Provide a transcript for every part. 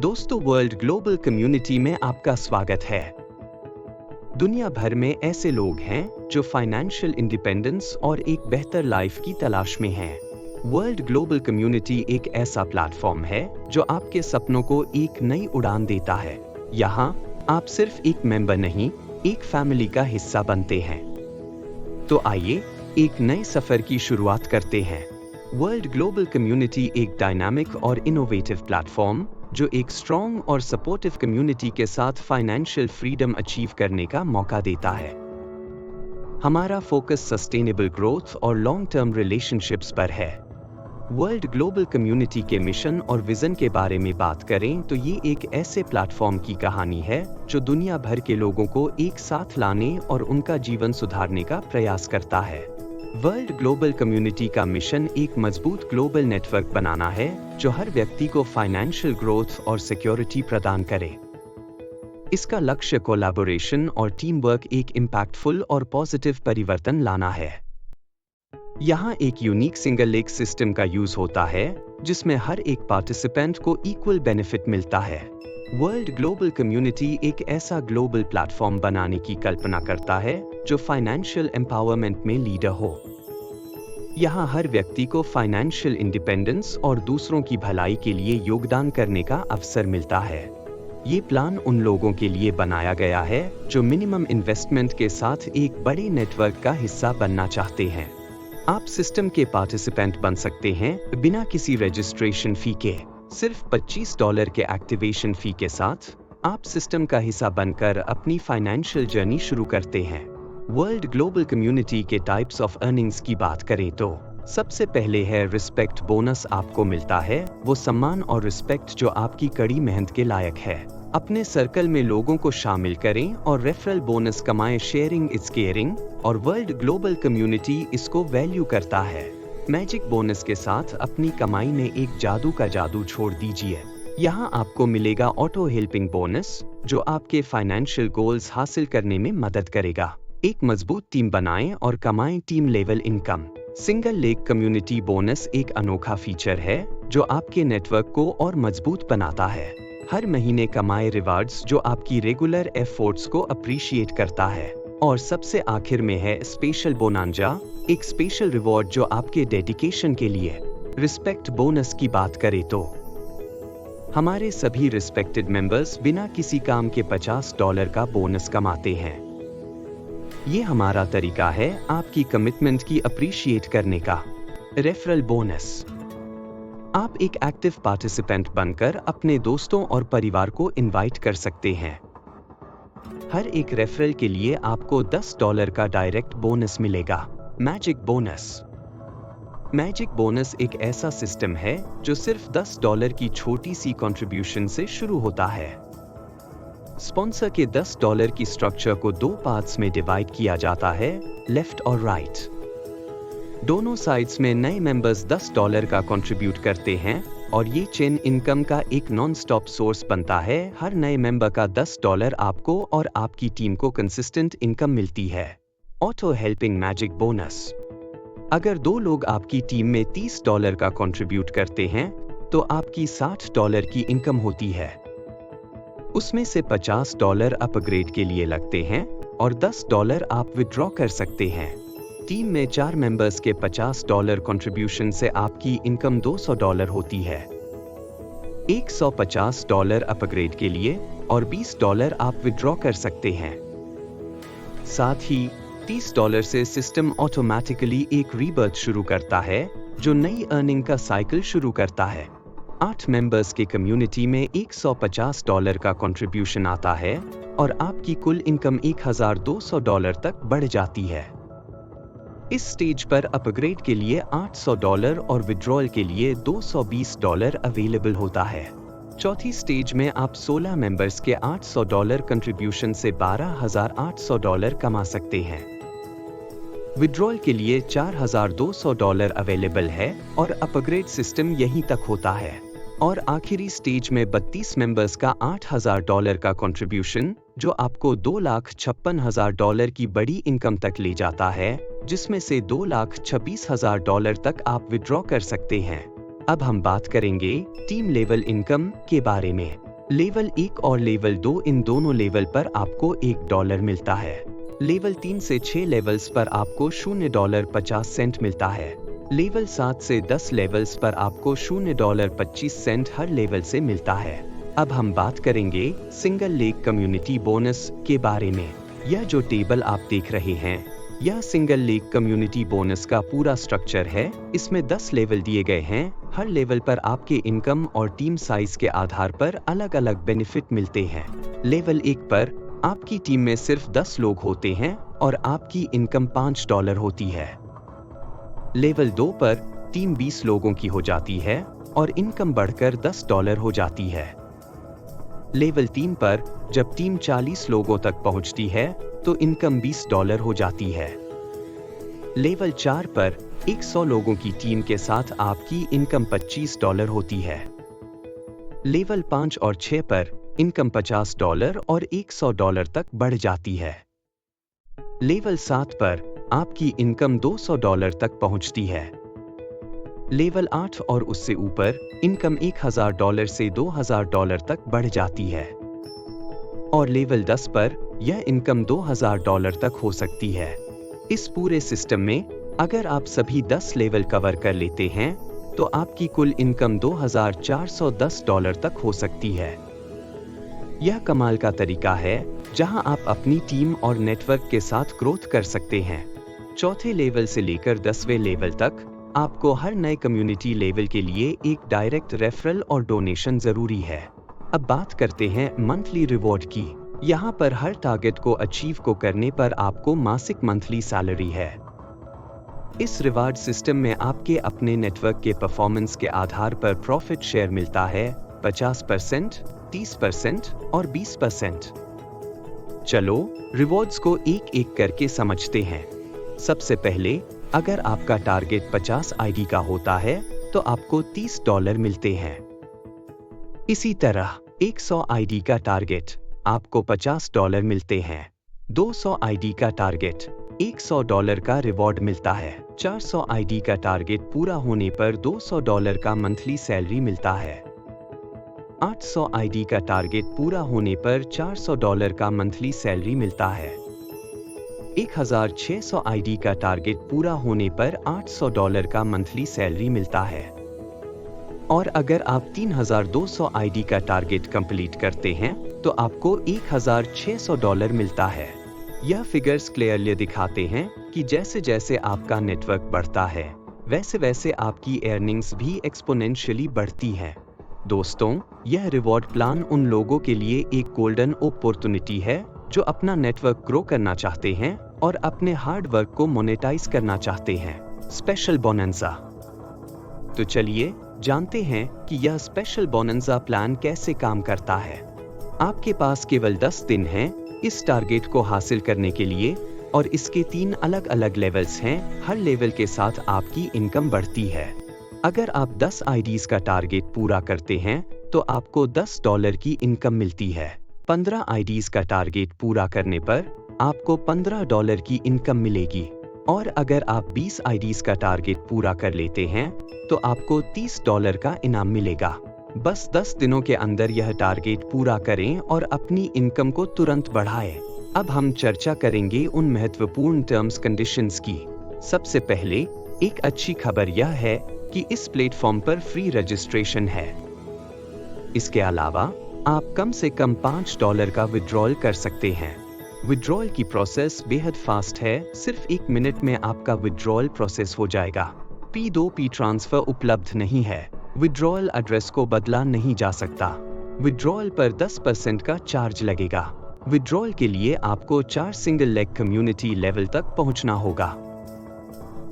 दोस्तों, world global community में आपका स्वागत है। दुनिया भर में ऐसे लोग हैं जो फाइनेंशियल इंडिपेंडेंस और एक बेहतर लाइफ की तलाश में हैं। वर्ल्ड ग्लोबल कम्युनिटी एक ऐसा प्लेटफॉर्म है जो आपके सपनों को एक नई उड़ान देता है। यहाँ आप सिर्फ एक मेंबर नहीं, एक फैमिली का हिस्सा बनते हैं। तो आइए एक नए सफर की शुरुआत करते हैं। वर्ल्ड ग्लोबल कम्युनिटी एक डायनामिक और इनोवेटिव प्लेटफॉर्म जो एक स्ट्रॉन्ग और सपोर्टिव कम्युनिटी के साथ फाइनेंशियल फ्रीडम अचीव करने का मौका देता है। हमारा फोकस सस्टेनेबल ग्रोथ और लॉन्ग टर्म रिलेशनशिप्स पर है। वर्ल्ड ग्लोबल कम्युनिटी के मिशन और विजन के बारे में बात करें तो ये एक ऐसे प्लेटफॉर्म की कहानी है जो दुनिया भर के लोगों को एक साथ लाने और उनका जीवन सुधारने का प्रयास करता है। वर्ल्ड ग्लोबल कम्युनिटी का मिशन एक मजबूत ग्लोबल नेटवर्क बनाना है जो हर व्यक्ति को फाइनेंशियल ग्रोथ और सिक्योरिटी प्रदान करे। इसका लक्ष्य कोलैबोरेशन और टीम वर्क, एक इम्पैक्टफुल और पॉजिटिव परिवर्तन लाना है। यहाँ एक यूनिक सिंगल लेग सिस्टम का यूज होता है जिसमें हर एक पार्टिसिपेंट को इक्वल बेनिफिट मिलता है। वर्ल्ड ग्लोबल कम्युनिटी एक ऐसा ग्लोबल प्लेटफॉर्म बनाने की कल्पना करता है जो फाइनेंशियल एम्पावरमेंट में लीडर हो। यहाँ हर व्यक्ति को फाइनेंशियल इंडिपेंडेंस और दूसरों की भलाई के लिए योगदान करने का अवसर मिलता है। ये प्लान उन लोगों के लिए बनाया गया है जो मिनिमम इन्वेस्टमेंट के साथ एक बड़े नेटवर्क का हिस्सा बनना चाहते हैं। आप सिस्टम के पार्टिसिपेंट बन सकते हैं बिना किसी रजिस्ट्रेशन फी के। सिर्फ $25 के एक्टिवेशन फी के साथ आप सिस्टम का हिस्सा बनकर अपनी फाइनेंशियल जर्नी शुरू करते हैं। वर्ल्ड ग्लोबल कम्युनिटी के टाइप्स ऑफ अर्निंग्स की बात करें तो सबसे पहले है रिस्पेक्ट बोनस। आपको मिलता है वो सम्मान और रिस्पेक्ट जो आपकी कड़ी मेहनत के लायक है। अपने सर्कल में लोगों को शामिल करें और रेफरल बोनस कमाएं। शेयरिंग इज केयरिंग और वर्ल्ड ग्लोबल कम्युनिटी इसको वैल्यू करता है। मैजिक बोनस के साथ अपनी कमाई में एक जादू का जादू छोड़ दीजिए। यहाँ आपको मिलेगा ऑटो हेल्पिंग बोनस जो आपके फाइनेंशियल गोल्स हासिल करने में मदद करेगा। एक मजबूत टीम बनाएं और कमाएं team level income. Single leg community bonus एक अनोखा फीचर है जो आपके नेटवर्क को और मजबूत बनाता है। हर महीने कमाए रिवार्ड्स जो आपकी रेगुलर एफर्ट्स को अप्रिशिएट करता है। और सबसे आखिर में है स्पेशल बोनांजा, एक स्पेशल रिवॉर्ड जो आपके डेडिकेशन के लिए। रिस्पेक्ट बोनस की बात करें तो हमारे सभी रिस्पेक्टेड मेंबर्स बिना किसी काम के $50 का बोनस कमाते हैं। ये हमारा तरीका है आपकी कमिटमेंट की अप्रिशिएट करने का। रेफरल बोनस, आप एक एक्टिव पार्टिसिपेंट बनकर अपने दोस्तों और परिवार को इनवाइट कर सकते हैं। हर एक रेफरल के लिए आपको $10 का डायरेक्ट बोनस मिलेगा। मैजिक बोनस, मैजिक बोनस एक ऐसा सिस्टम है जो सिर्फ $10 की छोटी सी कंट्रीब्यूशन से शुरू होता है। स्पॉन्सर के $10 की स्ट्रक्चर को 2 पार्ट्स में डिवाइड किया जाता है, लेफ्ट और राइट। दोनों साइड्स में नए मेंबर्स $10 का कंट्रीब्यूट करते हैं और ये चेन इनकम का एक नॉन स्टॉप सोर्स बनता है। हर नए मेंबर का $10 आपको और आपकी टीम को कंसिस्टेंट इनकम मिलती है। ऑटो हेल्पिंग मैजिक बोनस, अगर 2 लोग आपकी टीम में $30 का कंट्रीब्यूट करते हैं तो आपकी $60 की इनकम होती है। उसमें से $50 अपग्रेड के लिए लगते हैं और $10 आप विड्रॉ कर सकते हैं। टीम में 4 मेंबर्स के $50 कंट्रीब्यूशन से आपकी इनकम $200 होती है। $150 अपग्रेड के लिए और $20 आप विड्रॉ कर सकते हैं। साथ ही $30 से सिस्टम ऑटोमेटिकली एक रीबर्थ शुरू करता है जो नई अर्निंग का साइकिल शुरू करता है। 8 मेंबर्स के कम्युनिटी में $150 का कंट्रीब्यूशन आता है और आपकी कुल इनकम $1200 तक बढ़ जाती है। इस स्टेज पर अपग्रेड के लिए $800 और विड्रॉल के लिए $220 अवेलेबल होता है। चौथी स्टेज में आप 16 मेंबर्स के $800 कंट्रीब्यूशन से $12,800 कमा सकते हैं। विड्रॉल के लिए $4,200 अवेलेबल है और अपग्रेड सिस्टम यहीं तक होता है। और आखिरी स्टेज में 32 मेंबर्स का $8,000 का कंट्रीब्यूशन जो आपको $2,56,000 की बड़ी इनकम तक ले जाता है, जिसमें से $2,26,000 तक आप विड्रॉ कर सकते हैं। अब हम बात करेंगे टीम लेवल इनकम के बारे में। लेवल 1 और लेवल 2, इन दोनों लेवल पर आपको $1 मिलता है। लेवल 3 से 6 लेवल्स पर आपको $0.50 मिलता है। लेवल 7 से 10 लेवल्स पर आपको $0.25 हर लेवल से मिलता है। अब हम बात करेंगे सिंगल लेग कम्युनिटी बोनस के बारे में। यह जो टेबल आप देख रहे हैं, यह सिंगल लेग कम्युनिटी बोनस का पूरा स्ट्रक्चर है। इसमें 10 लेवल दिए गए हैं। हर लेवल पर आपके इनकम और टीम साइज के आधार पर अलग अलग बेनिफिट मिलते हैं। लेवल 1 पर आपकी टीम में सिर्फ 10 लोग होते हैं और आपकी इनकम $5 होती है। लेवल 2 पर टीम 20 लोगों की हो जाती है और इनकम बढ़कर $10 हो जाती है। लेवल 3 पर जब टीम 40 लोगों तक पहुंचती है तो इनकम $20 हो जाती है। लेवल 4 पर 100 लोगों की टीम के साथ आपकी इनकम $25 होती है। लेवल 5 और 6 पर इनकम $50 और $100 तक बढ़ जाती है। लेवल 7 पर आपकी इनकम $200 तक पहुंचती है। लेवल 8 और उससे ऊपर इनकम $1000 से $2000 तक बढ़ जाती है। और लेवल 10 पर यह इनकम $2000 तक हो सकती है। इस पूरे सिस्टम में अगर आप सभी 10 लेवल कवर कर लेते हैं तो आपकी कुल इनकम $2410 तक हो सकती है। यह कमाल का तरीका है जहां आप अपनी टीम और नेटवर्क के साथ ग्रोथ कर सकते हैं। चौथे लेवल से लेकर 10वें लेवल तक आपको हर नए कम्युनिटी लेवल के लिए एक डायरेक्ट रेफरल और डोनेशन जरूरी है। अब बात करते हैं मंथली रिवॉर्ड की। यहाँ पर हर टारगेट को अचीव करने पर आपको मासिक मंथली सैलरी है। इस रिवार्ड सिस्टम में आपके अपने नेटवर्क के परफॉर्मेंस के आधार पर प्रॉफिट शेयर मिलता है 50%, 30% और 20%। चलो रिवॉर्ड्स को एक एक करके समझते हैं। सबसे पहले अगर आपका टारगेट 50 आईडी का होता है तो आपको $30 मिलते हैं। इसी तरह 100 आईडी का टारगेट आपको $50 मिलते हैं। 200 आईडी का टारगेट $100 का रिवॉर्ड मिलता है। 400 आईडी का टारगेट पूरा होने पर $200 का मंथली सैलरी मिलता है। 800 आईडी का टारगेट पूरा होने पर $400 का मंथली सैलरी मिलता है। 1600 आईडी का टारगेट पूरा होने पर $800 का मंथली सैलरी मिलता है। और अगर आप 3200 आईडी का टारगेट कंप्लीट करते हैं तो आपको $1600 मिलता है। यह फिगर्स क्लियरली दिखाते हैं कि जैसे जैसे आपका नेटवर्क बढ़ता है वैसे वैसे आपकी अर्निंग्स भी एक्सपोनेंशियली बढ़ती हैं। दोस्तों, यह रिवॉर्ड प्लान उन लोगों के लिए एक गोल्डन अपॉर्चुनिटी है जो अपना नेटवर्क ग्रो करना चाहते हैं और अपने हार्ड वर्क को मोनेटाइज करना चाहते हैं। स्पेशल बोनंजा। तो चलिए जानते हैं कि यह स्पेशल बोनंजा प्लान कैसे काम करता है। आपके पास केवल 10 दिन हैं इस टारगेट को हासिल करने के लिए और इसके 3 अलग अलग लेवल्स हैं। हर लेवल के साथ आपकी इनकम बढ़ती है। अगर आप 10 आईडीज का टारगेट पूरा करते हैं तो आपको $10 की इनकम मिलती है। 15 आईडीज का टारगेट पूरा करने पर आपको $15 की इनकम मिलेगी। और अगर आप 20 आईडीज का टारगेट पूरा कर लेते हैं तो आपको $30 का इनाम मिलेगा। बस 10 दिनों के अंदर यह टारगेट पूरा करें और अपनी इनकम को तुरंत बढ़ाएं। अब हम चर्चा करेंगे उन महत्वपूर्ण टर्म्स कंडीशंस की। सबसे पहले एक अच्छी खबर यह है कि इस प्लेटफॉर्म पर फ्री रजिस्ट्रेशन है। इसके अलावा आप कम से कम $5 का विड्रॉल कर सकते हैं। विड्रॉल की प्रोसेस बेहद फास्ट है। सिर्फ 1 मिनट में आपका विड्रॉल प्रोसेस हो जाएगा। P2P ट्रांसफर उपलब्ध नहीं है। विड्रॉल एड्रेस को बदला नहीं जा सकता। विड्रॉल पर 10% का चार्ज लगेगा। विड्रॉल के लिए आपको 4 सिंगल लेग कम्युनिटी लेवल तक पहुंचना होगा।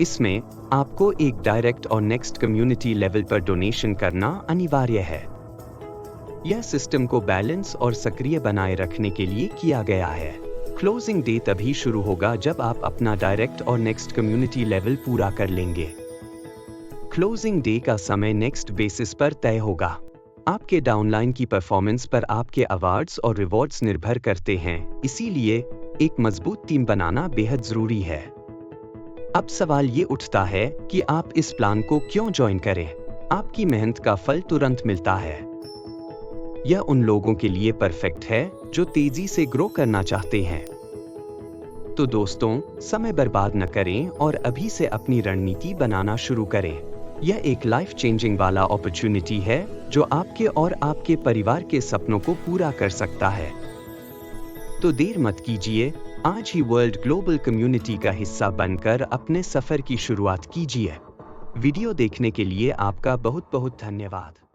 इसमें आपको एक डायरेक्ट और नेक्स्ट कम्युनिटी लेवल पर डोनेशन करना अनिवार्य है। यह सिस्टम को बैलेंस और सक्रिय बनाए रखने के लिए किया गया है। क्लोजिंग डे तभी शुरू होगा जब आप अपना डायरेक्ट और नेक्स्ट कम्युनिटी लेवल पूरा कर लेंगे। क्लोजिंग डे का समय नेक्स्ट बेसिस पर तय होगा। आपके डाउनलाइन की परफॉर्मेंस पर आपके अवार्ड्स और रिवॉर्ड्स निर्भर करते हैं, इसीलिए एक मजबूत टीम बनाना बेहद जरूरी है। अब सवाल ये उठता है कि आप इस प्लान को क्यों ज्वाइन करें? आपकी मेहनत का फल तुरंत मिलता है। यह उन लोगों के लिए परफेक्ट है जो तेजी से ग्रो करना चाहते हैं। तो दोस्तों, समय बर्बाद न करें और अभी से अपनी रणनीति बनाना शुरू करें। यह एक लाइफ चेंजिंग वाला अपॉर्चुनिटी है जो आपके और आपके परिवार के सपनों को पूरा कर सकता है। तो देर मत कीजिए, आज ही वर्ल्ड ग्लोबल कम्युनिटी का हिस्सा बनकर अपने सफर की शुरुआत कीजिए। वीडियो देखने के लिए आपका बहुत बहुत धन्यवाद।